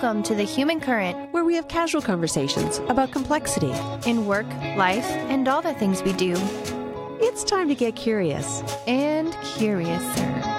Welcome to The Human Current, where we have casual conversations about complexity in work, life, and all the things we do. It's time to get curious. And curiouser.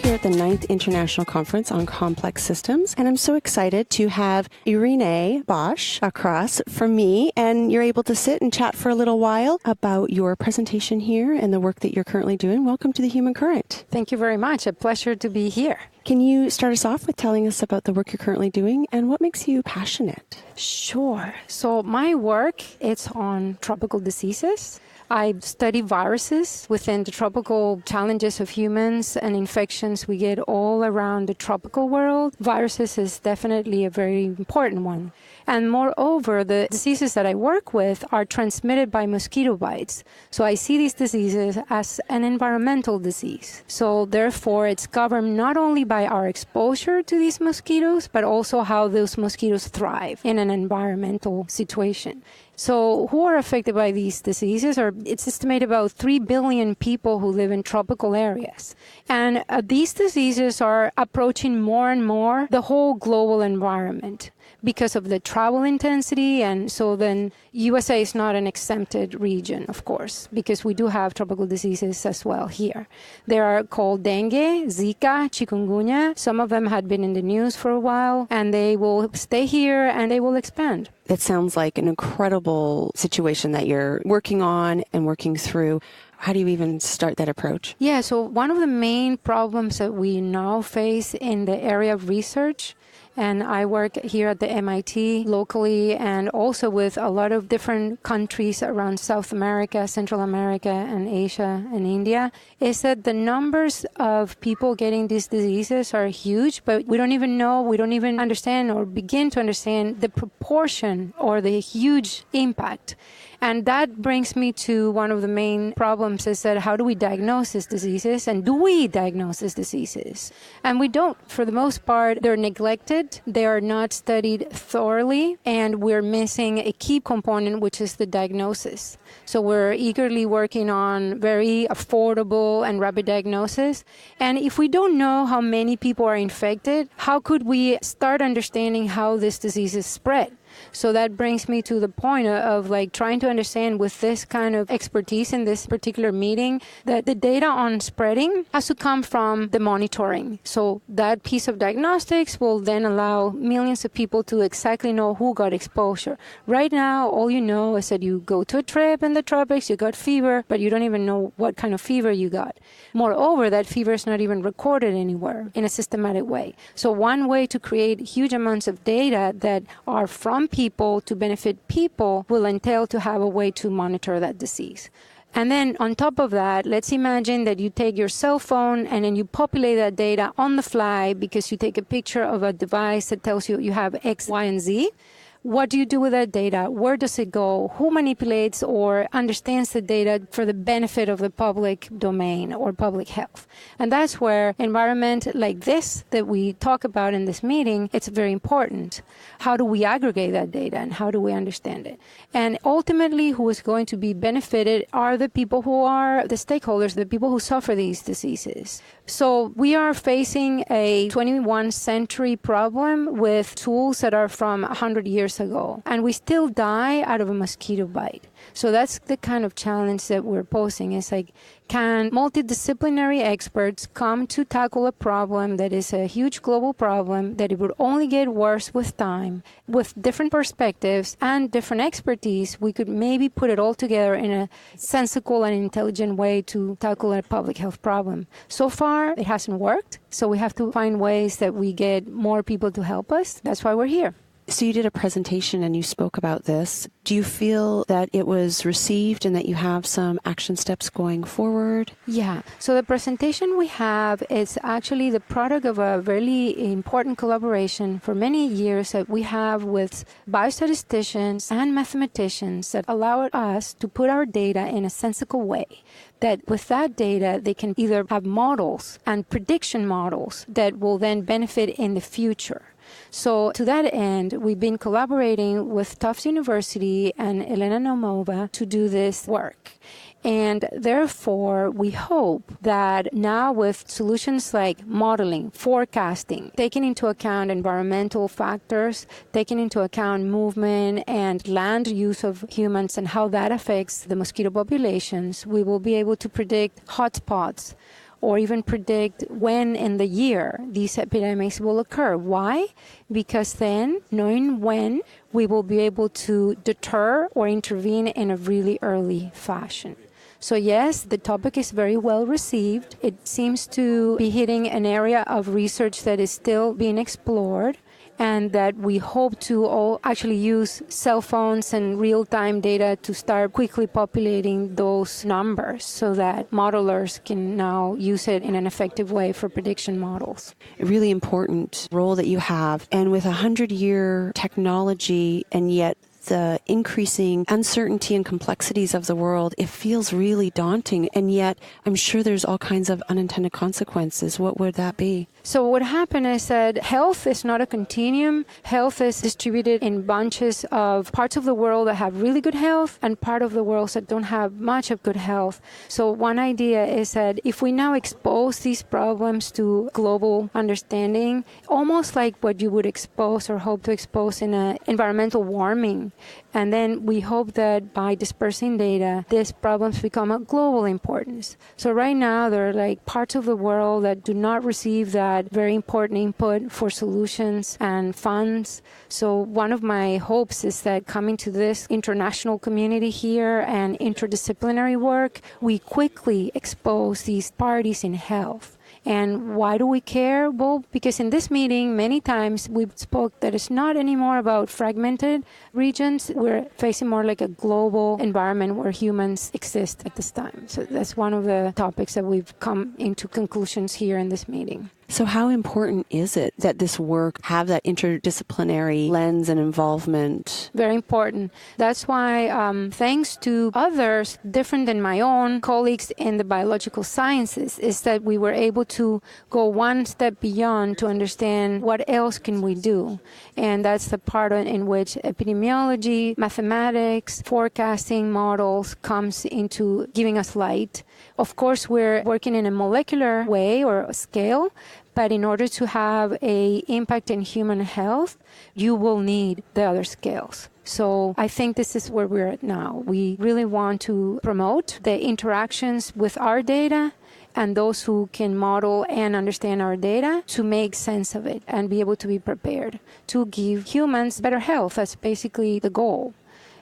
At the 9th International Conference on Complex Systems, and I'm so excited to have Irene Bosch across from me, and you're able to sit and chat for a little while about your presentation here and the work that you're currently doing. Welcome to the Human Current. Thank you very much. A pleasure to be here. Can you start us off with telling us about the work you're currently doing and what makes you passionate? Sure. So my work, it's on tropical diseases. I study viruses within the tropical challenges of humans and infections we get all around the tropical world. Viruses is definitely a very important one. And moreover, the diseases that I work with are transmitted by mosquito bites. So I see these diseases as an environmental disease. So therefore, it's governed not only by our exposure to these mosquitoes, but also how those mosquitoes thrive in an environmental situation. So who are affected by these diseases? It's estimated about 3 billion people who live in tropical areas. And these diseases are approaching more and more the whole global environment because of the travel intensity. And so then USA is not an exempted region, of course, because we do have tropical diseases as well here. They are called dengue, Zika, chikungunya. Some of them had been in the news for a while, and they will stay here and they will expand. It sounds like an incredible situation that you're working on and working through. How do you even start that approach? Yeah, so one of the main problems that we now face in the area of research, and I work here at the MIT locally and also with a lot of different countries around South America, Central America, and Asia and India, is that the numbers of people getting these diseases are huge, but we don't even understand or begin to understand the proportion or the huge impact. And that brings me to one of the main problems is that how do we diagnose these diseases, and do we diagnose these diseases? And we don't. For the most part, they're neglected, they are not studied thoroughly, and we're missing a key component, which is the diagnosis. So we're eagerly working on very affordable and rapid diagnosis. And if we don't know how many people are infected, how could we start understanding how this disease is spread? So that brings me to the point of trying to understand with this kind of expertise in this particular meeting that the data on spreading has to come from the monitoring. So that piece of diagnostics will then allow millions of people to exactly know who got exposure. Right now, all you know is that you go to a trip in the tropics, you got fever, but you don't even know what kind of fever you got. Moreover, that fever is not even recorded anywhere in a systematic way. So one way to create huge amounts of data that are from people to benefit people will entail to have a way to monitor that disease. And then on top of that, let's imagine that you take your cell phone and then you populate that data on the fly because you take a picture of a device that tells you you have X, Y, and Z. What do you do with that data? Where does it go? Who manipulates or understands the data for the benefit of the public domain or public health? And that's where environment like this that we talk about in this meeting, it's very important. How do we aggregate that data and how do we understand it? And ultimately, who is going to be benefited are the people who are the stakeholders, the people who suffer these diseases. So we are facing a 21st century problem with tools that are from 100 years ago, and we still die out of a mosquito bite. So that's the kind of challenge that we're posing. It's like, can multidisciplinary experts come to tackle a problem that is a huge global problem, that it would only get worse with time, with different perspectives and different expertise? We could maybe put it all together in a sensible and intelligent way to tackle a public health problem. So far, it hasn't worked, so we have to find ways that we get more people to help us. That's why we're here. So you did a presentation and you spoke about this. Do you feel that it was received and that you have some action steps going forward? Yeah. So the presentation we have is actually the product of a really important collaboration for many years that we have with biostatisticians and mathematicians that allow us to put our data in a sensible way. That with that data, they can either have models and prediction models that will then benefit in the future. So to that end, we've been collaborating with Tufts University and Elena Nomova to do this work. And therefore, we hope that now with solutions like modeling, forecasting, taking into account environmental factors, taking into account movement and land use of humans and how that affects the mosquito populations, we will be able to predict hotspots or even predict when in the year these epidemics will occur. Why? Because then, knowing when, we will be able to deter or intervene in a really early fashion. So yes, the topic is very well received. It seems to be hitting an area of research that is still being explored, and that we hope to all actually use cell phones and real-time data to start quickly populating those numbers so that modelers can now use it in an effective way for prediction models. A really important role that you have. And with 100-year technology and yet the increasing uncertainty and complexities of the world, it feels really daunting. And yet I'm sure there's all kinds of unintended consequences. What would that be? So what happened is that health is not a continuum. Health is distributed in bunches of parts of the world that have really good health and part of the world that don't have much of good health. So one idea is that if we now expose these problems to global understanding, almost like what you would expose or hope to expose in environmental warming, and then we hope that by dispersing data, these problems become of global importance. So right now, there are like parts of the world that do not receive that very important input for solutions and funds. So one of my hopes is that coming to this international community here and interdisciplinary work, we quickly expose these parties in health. And why do we care? Well, because in this meeting, many times we spoke that it's not anymore about fragmented regions. We're facing more like a global environment where humans exist at this time. So that's one of the topics that we've come into conclusions here in this meeting. So how important is it that this work have that interdisciplinary lens and involvement? Very important. That's why, thanks to others different than my own colleagues in the biological sciences, is that we were able to go one step beyond to understand what else can we do. And that's the part in which epidemiology, mathematics, forecasting models comes into giving us light. Of course, we're working in a molecular way or a scale, but in order to have an impact in human health, you will need the other scales. So I think this is where we're at now. We really want to promote the interactions with our data and those who can model and understand our data to make sense of it and be able to be prepared to give humans better health. That's basically the goal.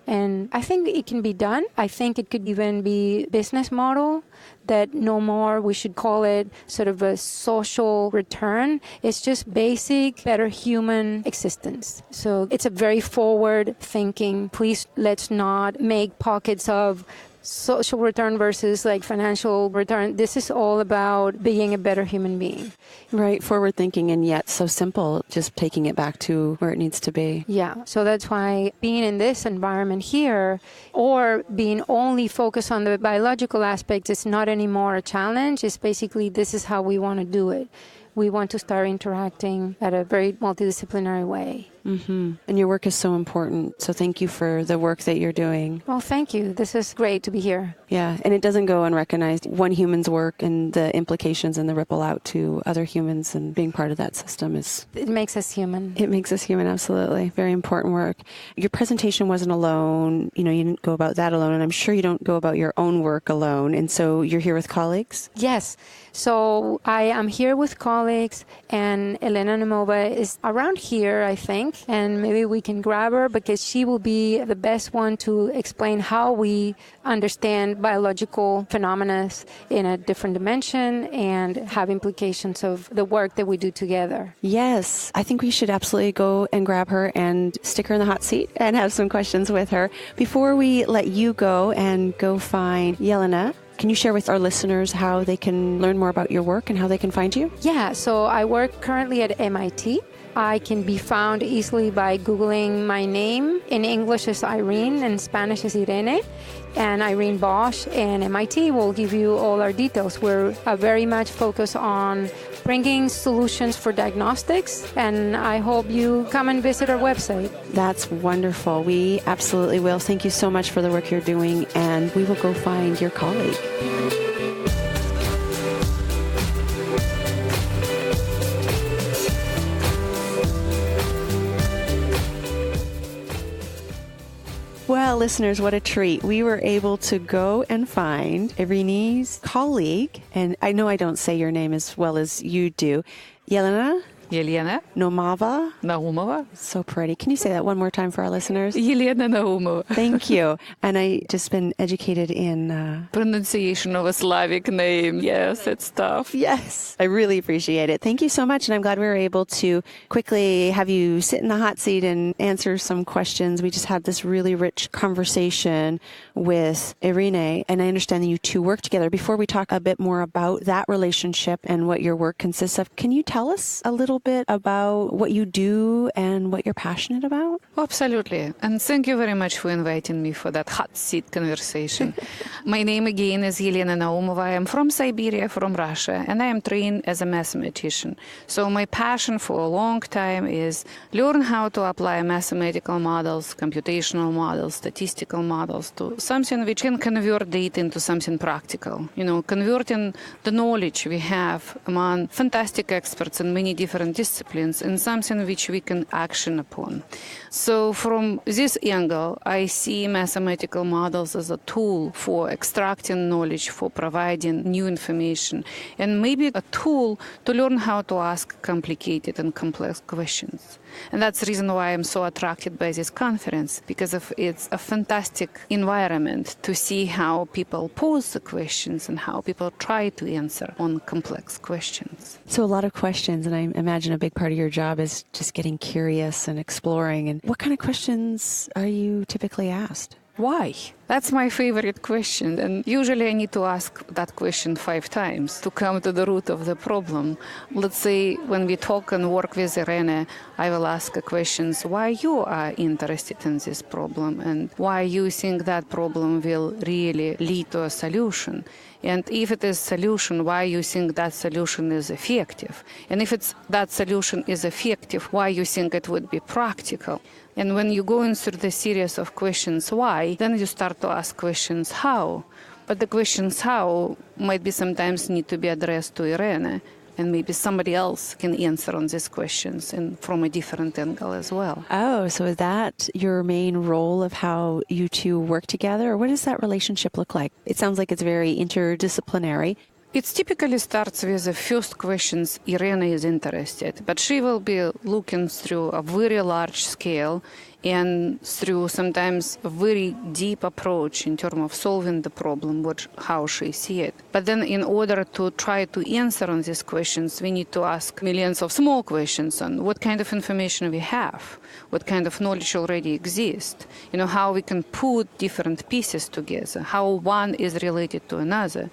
And I think it can be done. I think it could even be business model that no more we should call it sort of a social return. It's just basic, better human existence. So it's a very forward thinking. Please let's not make pockets of social return versus like financial return. This is all about being a better human being. Right, forward thinking and yet so simple, just taking it back to where it needs to be. Yeah, so that's why being in this environment here or being only focused on the biological aspect is not anymore a challenge. It's basically this is how we want to do it. We want to start interacting at a very multidisciplinary way. Mm-hmm. And your work is so important. So thank you for the work that you're doing. Well, thank you. This is great to be here. Yeah, and it doesn't go unrecognized. One human's work and the implications and the ripple out to other humans and being part of that system is... It makes us human. It makes us human, absolutely. Very important work. Your presentation wasn't alone. You didn't go about that alone, and I'm sure you don't go about your own work alone. And so you're here with colleagues? Yes. So I am here with colleagues, and Elena Nomova is around here, I think. and maybe we can grab her because she will be the best one to explain how we understand biological phenomena in a different dimension and have implications of the work that we do together. Yes, I think we should absolutely go and grab her and stick her in the hot seat and have some questions with her. Before we let you go and go find Yelena, can you share with our listeners how they can learn more about your work and how they can find you? Yeah, so I work currently at MIT. I can be found easily by Googling my name. In English is Irene, in Spanish is Irene, and Irene Bosch, and MIT will give you all our details. We're very much focused on bringing solutions for diagnostics, and I hope you come and visit our website. That's wonderful. We absolutely will. Thank you so much for the work you're doing, and we will go find your colleague. Well, listeners, what a treat. We were able to go and find Irene's colleague, and I know I don't say your name as well as you do, Yelena Naumova. So pretty. Can you say that one more time for our listeners? Yelena Naumova. Thank you. And I just been educated in pronunciation of a Slavic name. Yes, it's tough. Yes, I really appreciate it. Thank you so much. And I'm glad we were able to quickly have you sit in the hot seat and answer some questions. We just had this really rich conversation with Irene, and I understand that you two work together. Before we talk a bit more about that relationship and what your work consists of, can you tell us a little bit about what you do and what you're passionate about? Absolutely. And thank you very much for inviting me for that hot seat conversation. My name again is Yelena Naumova. I am from Siberia, from Russia, and I am trained as a mathematician. So my passion for a long time is learn how to apply mathematical models, computational models, statistical models to something which can convert data into something practical. Converting the knowledge we have among fantastic experts in many different disciplines in something which we can action upon. So from this angle, I see mathematical models as a tool for extracting knowledge, for providing new information, and maybe a tool to learn how to ask complicated and complex questions. And that's the reason why I'm so attracted by this conference, because it's a fantastic environment to see how people pose the questions and how people try to answer on complex questions. So a lot of questions, and I imagine a big part of your job is just getting curious and exploring. And what kind of questions are you typically asked? Why? That's my favorite question. And usually I need to ask that question 5 times to come to the root of the problem. Let's say when we talk and work with Irene, I will ask a questions why you are interested in this problem and why you think that problem will really lead to a solution. And if it is solution, why you think that solution is effective? And if that solution is effective, why you think it would be practical? And when you go into the series of questions why, then you start to ask questions how. But the questions how might be sometimes need to be addressed to Irene, and maybe somebody else can answer on these questions and from a different angle as well. Oh, so is that your main role of how you two work together? Or what does that relationship look like? It sounds like it's very interdisciplinary. It typically starts with the first questions Irene is interested, but she will be looking through a very large scale and through sometimes a very deep approach in terms of solving the problem, how she sees it. But then in order to try to answer on these questions, we need to ask millions of small questions on what kind of information we have, what kind of knowledge already exists, how we can put different pieces together, how one is related to another,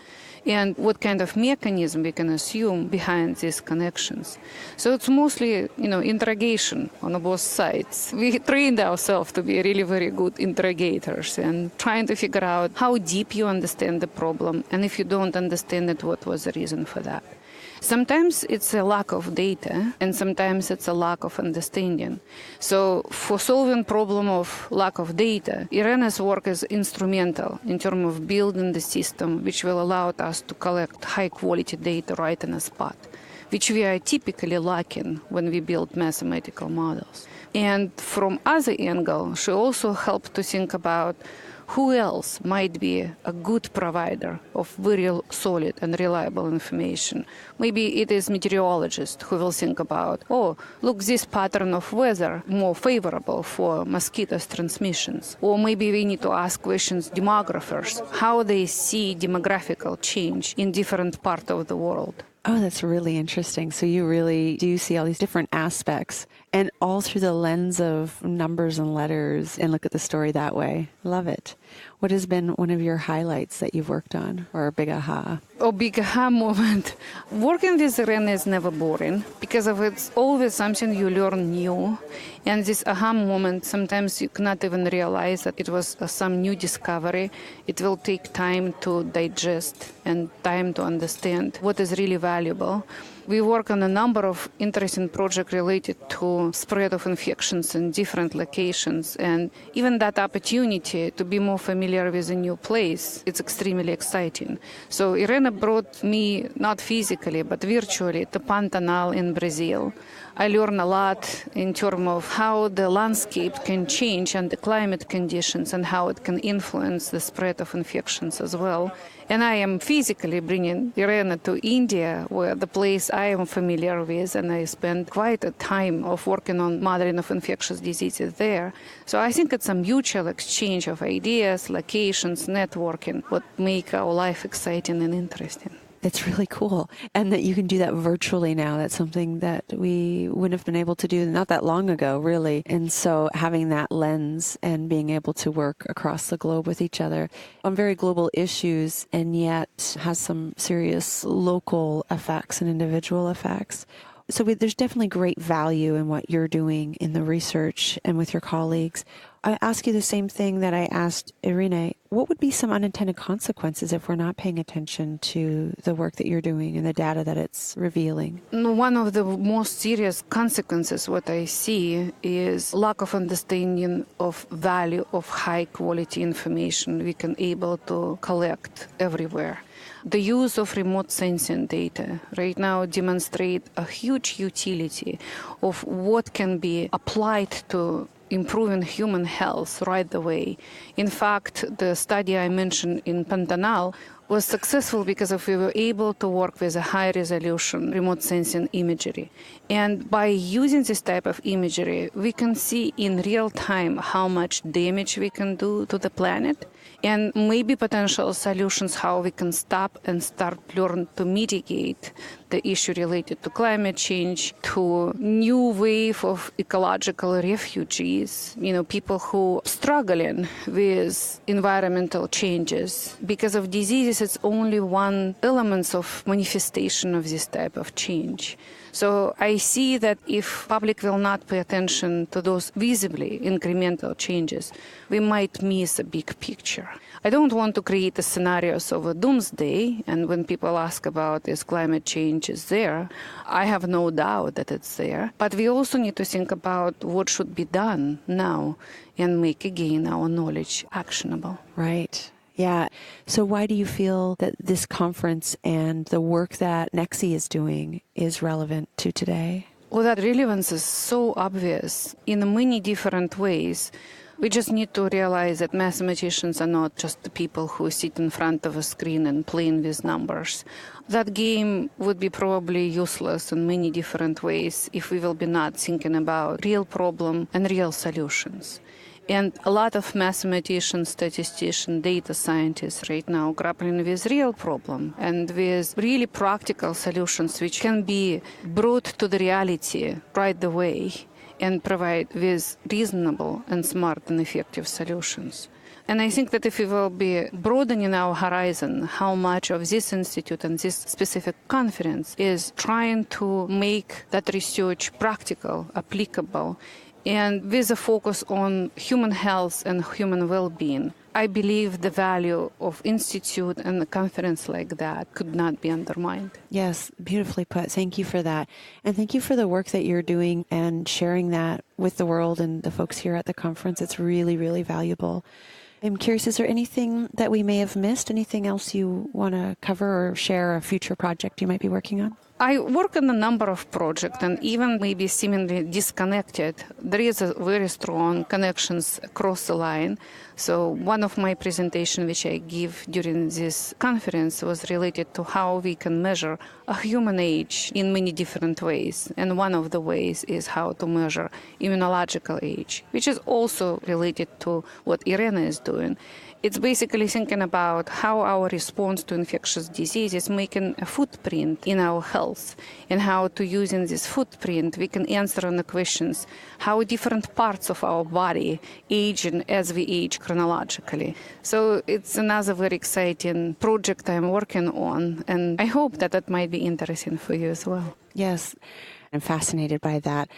and what kind of mechanism we can assume behind these connections. So it's mostly, interrogation on both sides. We trained ourselves to be really very good interrogators and trying to figure out how deep you understand the problem, and if you don't understand it, what was the reason for that. Sometimes it's a lack of data, and sometimes it's a lack of understanding. So for solving problem of lack of data, Irene's work is instrumental in terms of building the system which will allow us to collect high-quality data right in a spot, which we are typically lacking when we build mathematical models. And from other angle, she also helped to think about who else might be a good provider of very solid and reliable information? Maybe it is meteorologist who will think about, oh, look, this pattern of weather more favorable for mosquitoes transmissions. Or maybe we need to ask questions demographers, how they see demographical change in different parts of the world. Oh, that's really interesting. So you really do see all these different aspects and all through the lens of numbers and letters and look at the story that way. Love it. What has been one of your highlights that you've worked on or a big aha? A big aha moment. Working with Irene is never boring because of it's always something you learn new. And this aha moment, sometimes you cannot even realize that it was some new discovery. It will take time to digest and time to understand what is really valuable. We work on a number of interesting projects related to spread of infections in different locations. And even that opportunity to be more familiar with a new place, it's extremely exciting. So Irene brought me, not physically, but virtually, to Pantanal in Brazil. I learned a lot in terms of how the landscape can change and the climate conditions and how it can influence the spread of infections as well. And I am physically bringing Irene to India, where the place I am familiar with, and I spent quite a time of working on modeling of infectious diseases there. So I think it's a mutual exchange of ideas, locations, networking, what make our life exciting and interesting. It's really cool. And that you can do that virtually now. That's something that we wouldn't have been able to do not that long ago, really. And so having that lens and being able to work across the globe with each other on very global issues and yet has some serious local effects and individual effects. So there's definitely great value in what you're doing in the research and with your colleagues. I ask you the same thing that I asked Irene. What would be some unintended consequences if we're not paying attention to the work that you're doing and the data that it's revealing? One of the most serious consequences, what I see, is lack of understanding of value of high quality information we can able to collect everywhere. The use of remote sensing data right now demonstrate a huge utility of what can be applied to improving human health right away. In fact, the study I mentioned in Pantanal was successful because we were able to work with a high-resolution remote sensing imagery. And by using this type of imagery, we can see in real time how much damage we can do to the planet and maybe potential solutions how we can stop and start learn to mitigate the issue related to climate change, to new wave of ecological refugees, people who are struggling with environmental changes. Because of diseases, it's only one element of manifestation of this type of change. So I see that if public will not pay attention to those visibly incremental changes, we might miss a big picture. I don't want to create a scenarios of a doomsday, and when people ask about is climate change is there, I have no doubt that it's there. But we also need to think about what should be done now and make again our knowledge actionable. Right. Yeah. So why do you feel that this conference and the work that NEXI is doing is relevant to today? Well, that relevance is so obvious in many different ways. We just need to realize that mathematicians are not just the people who sit in front of a screen and playing with numbers. That game would be probably useless in many different ways if we will be not thinking about real problem and real solutions. And a lot of mathematicians, statisticians, data scientists right now grappling with real problem and with really practical solutions which can be brought to the reality right away and provide with reasonable and smart and effective solutions. And I think that if we will be broadening our horizon, how much of this institute and this specific conference is trying to make that research practical, applicable, and with a focus on human health and human well-being, I believe the value of institute and a conference like that could not be undermined. Yes, beautifully put. Thank you for that. And thank you for the work that you're doing and sharing that with the world and the folks here at the conference. It's really, really valuable. I'm curious, is there anything that we may have missed? Anything else you want to cover or share, a future project you might be working on? I work on a number of projects, and even maybe seemingly disconnected, there is a very strong connections across the line. So one of my presentations which I give during this conference was related to how we can measure a human age in many different ways. And one of the ways is how to measure immunological age, which is also related to what Irena is doing. It's basically thinking about how our response to infectious disease is making a footprint in our health, and how to using this footprint we can answer on the questions how different parts of our body age as we age chronologically. So it's another very exciting project I'm working on, and I hope that that might be interesting for you as well. Yes, I'm fascinated by that.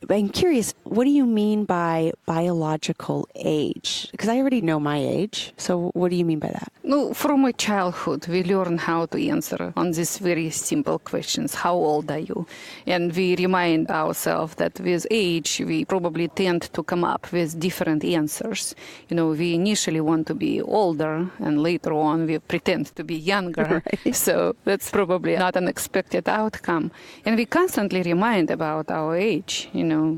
I'm curious, what do you mean by biological age? Because I already know my age. So what do you mean by that? No, from my childhood, we learn how to answer on these very simple questions. How old are you? And we remind ourselves that with age, we probably tend to come up with different answers. We initially want to be older, and later on we pretend to be younger. Right. So that's probably not an expected outcome. And we constantly remind about our age.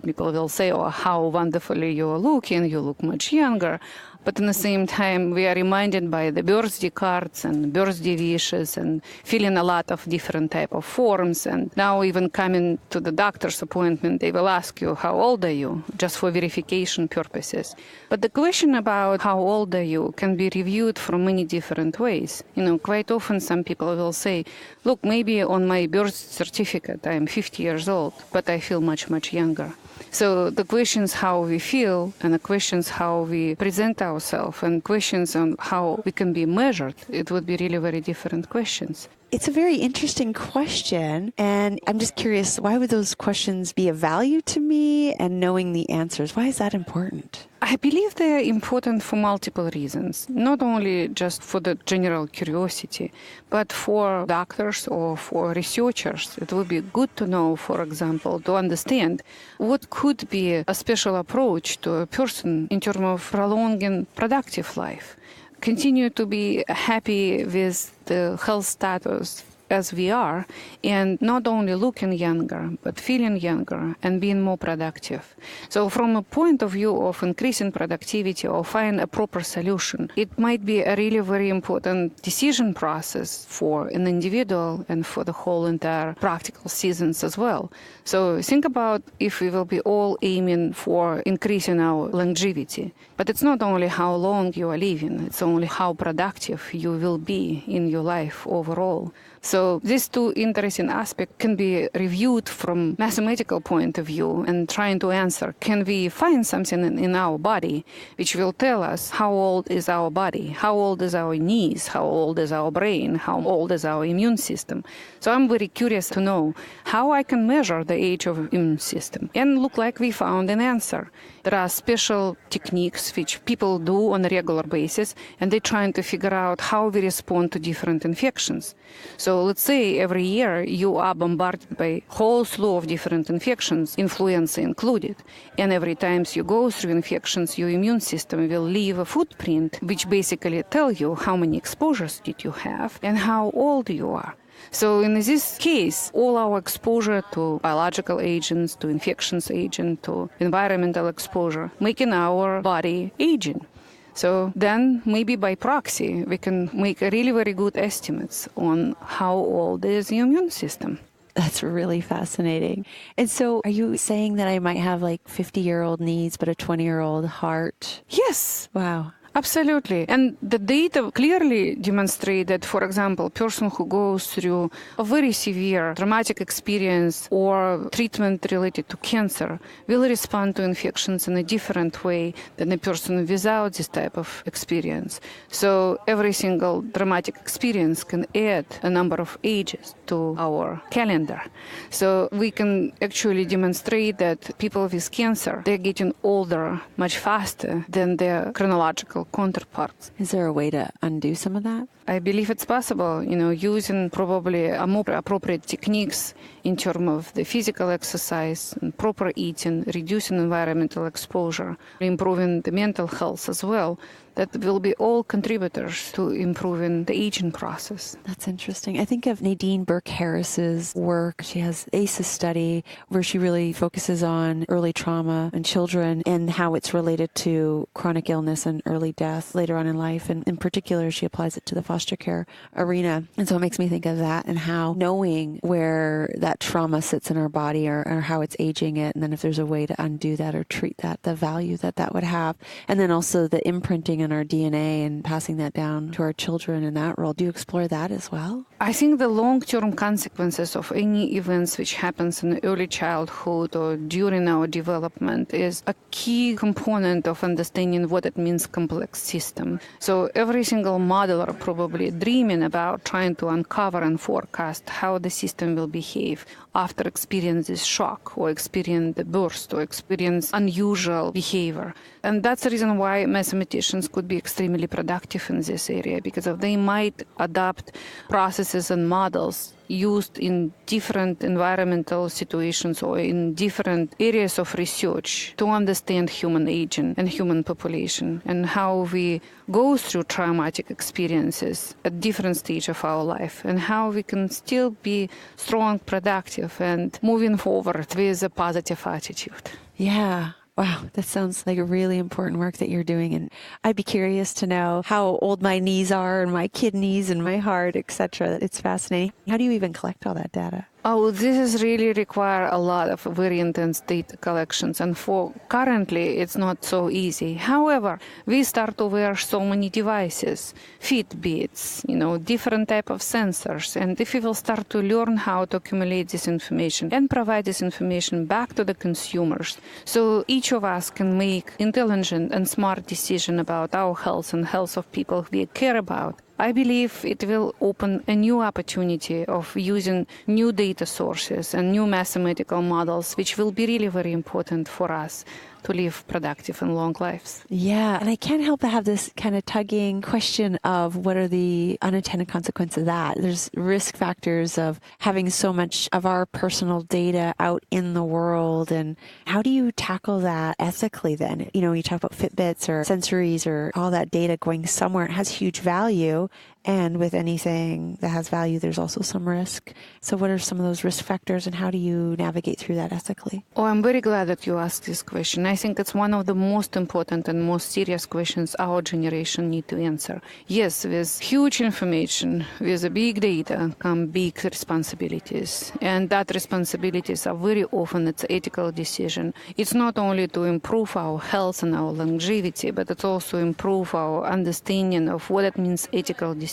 People will say, oh, how wonderfully you're looking, you look much younger. But at the same time, we are reminded by the birthday cards and birthday wishes and filling a lot of different type of forms. And now even coming to the doctor's appointment, they will ask you, how old are you? Just for verification purposes. But the question about how old are you can be reviewed from many different ways. Quite often some people will say, look, maybe on my birth certificate, I'm 50 years old, but I feel much, much younger. So the questions how we feel, and the questions how we present ourselves, and questions on how we can be measured, it would be really very different questions. It's a very interesting question, and I'm just curious, why would those questions be of value to me, and knowing the answers? Why is that important? I believe they are important for multiple reasons, not only just for the general curiosity, but for doctors or for researchers. It would be good to know, for example, to understand what could be a special approach to a person in terms of prolonging productive life. Continue to be happy with the health status as we are, and not only looking younger, but feeling younger and being more productive. So from a point of view of increasing productivity or find a proper solution, it might be a really very important decision process for an individual and for the whole entire practical seasons as well. So think about if we will be all aiming for increasing our longevity. But it's not only how long you are living, it's only how productive you will be in your life overall. So these two interesting aspects can be reviewed from mathematical point of view and trying to answer, can we find something in our body which will tell us how old is our body, how old is our knees, how old is our brain, how old is our immune system. So I'm very curious to know how I can measure the age of immune system. And look like we found an answer. There are special techniques which people do on a regular basis, and they're trying to figure out how we respond to different infections. So let's say every year you are bombarded by a whole slew of different infections, influenza included. And every time you go through infections, your immune system will leave a footprint which basically tell you how many exposures did you have and how old you are. So in this case, all our exposure to biological agents, to infections agent, to environmental exposure, making our body aging. So then maybe by proxy, we can make a really very good estimates on how old is the immune system. That's really fascinating. And so are you saying that I might have like 50-year-old knees, but a 20-year-old heart? Yes. Wow. Absolutely. And the data clearly demonstrate that, for example, a person who goes through a very severe traumatic experience or treatment related to cancer will respond to infections in a different way than a person without this type of experience. So every single traumatic experience can add a number of ages to our calendar. So we can actually demonstrate that people with cancer, they're getting older much faster than their chronological counterparts. Is there a way to undo some of that? I believe it's possible, using probably a more appropriate techniques in terms of the physical exercise and proper eating, reducing environmental exposure, improving the mental health as well. That will be all contributors to improving the aging process. That's interesting. I think of Nadine Burke-Harris's work. She has ACEs study where she really focuses on early trauma in children and how it's related to chronic illness and early death later on in life. And in particular, she applies it to the foster care arena. And so it makes me think of that and how knowing where that trauma sits in our body or how it's aging it, and then if there's a way to undo that or treat that, the value that would have. And then also the imprinting in our DNA and passing that down to our children in that role. Do you explore that as well? I think the long-term consequences of any events which happens in early childhood or during our development is a key component of understanding what it means complex system. So every single modeler probably dreaming about trying to uncover and forecast how the system will behave after experiencing this shock or experience the burst or experience unusual behavior. And that's the reason why mathematicians could be extremely productive in this area, because they might adopt processes and models used in different environmental situations or in different areas of research to understand human aging and human population and how we go through traumatic experiences at different stages of our life and how we can still be strong, productive, and moving forward with a positive attitude. Yeah. Wow, that sounds like a really important work that you're doing. And I'd be curious to know how old my knees are and my kidneys and my heart, etc. It's fascinating. How do you even collect all that data? Oh, this is really require a lot of very intense data collections, and for currently it's not so easy. However, we start to wear so many devices, Fitbits, different type of sensors, and if we will start to learn how to accumulate this information and provide this information back to the consumers, so each of us can make intelligent and smart decision about our health and health of people we care about, I believe it will open a new opportunity of using new data sources and new mathematical models, which will be really very important for us to live productive and long lives. Yeah, and I can't help but have this kind of tugging question of what are the unintended consequences of that. There's risk factors of having so much of our personal data out in the world, and how do you tackle that ethically then? You talk about Fitbits or sensories or all that data going somewhere. It has huge value. And with anything that has value, there's also some risk. So what are some of those risk factors and how do you navigate through that ethically? Oh, I'm very glad that you asked this question. I think it's one of the most important and most serious questions our generation need to answer. Yes, with huge information, with the big data come big responsibilities. And that responsibilities are very often it's ethical decision. It's not only to improve our health and our longevity, but it's also improve our understanding of what it means ethical decision.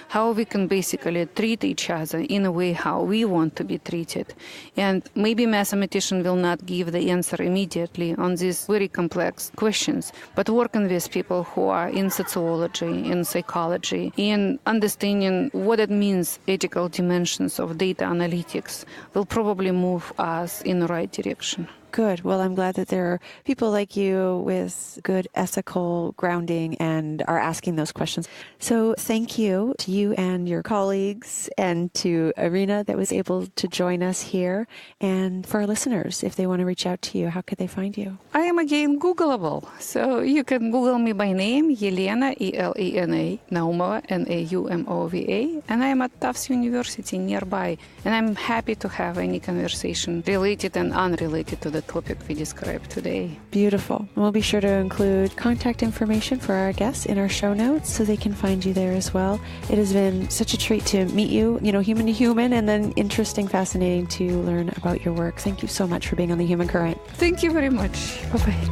How we can basically treat each other in a way how we want to be treated. And maybe mathematician will not give the answer immediately on these very complex questions, but working with people who are in sociology, in psychology, in understanding what it means, ethical dimensions of data analytics, will probably move us in the right direction. Good. Well, I'm glad that there are people like you with good ethical grounding and are asking those questions. So thank you to you and your colleagues and to Irina that was able to join us here. And for our listeners, if they want to reach out to you, how could they find you? I am again Googleable. So you can Google me by name, Yelena, E-L-E-N-A, Naumova, N-A-U-M-O-V-A. And I am at Tufts University nearby. And I'm happy to have any conversation related and unrelated to the topic we described today. Beautiful. We'll be sure to include contact information for our guests in our show notes so they can find you there as well. It has been such a treat to meet you, human to human, and then interesting, fascinating to learn about your work. Thank you so much for being on The Human Current. Thank you very much. Bye-bye.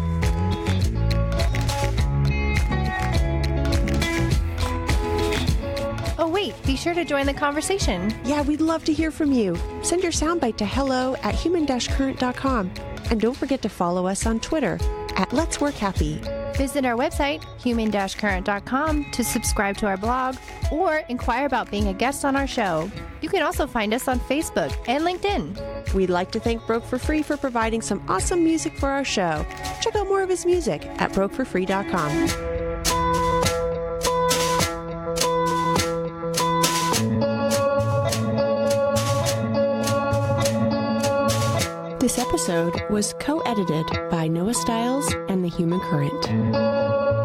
Oh, wait, be sure to join the conversation. Yeah, we'd love to hear from you. Send your soundbite to hello@human-current.com. And don't forget to follow us on Twitter @Let's Work Happy. Visit our website, human-current.com, to subscribe to our blog or inquire about being a guest on our show. You can also find us on Facebook and LinkedIn. We'd like to thank Broke for Free for providing some awesome music for our show. Check out more of his music at brokeforfree.com. This episode was co-edited by Noah Stiles and The Human Current.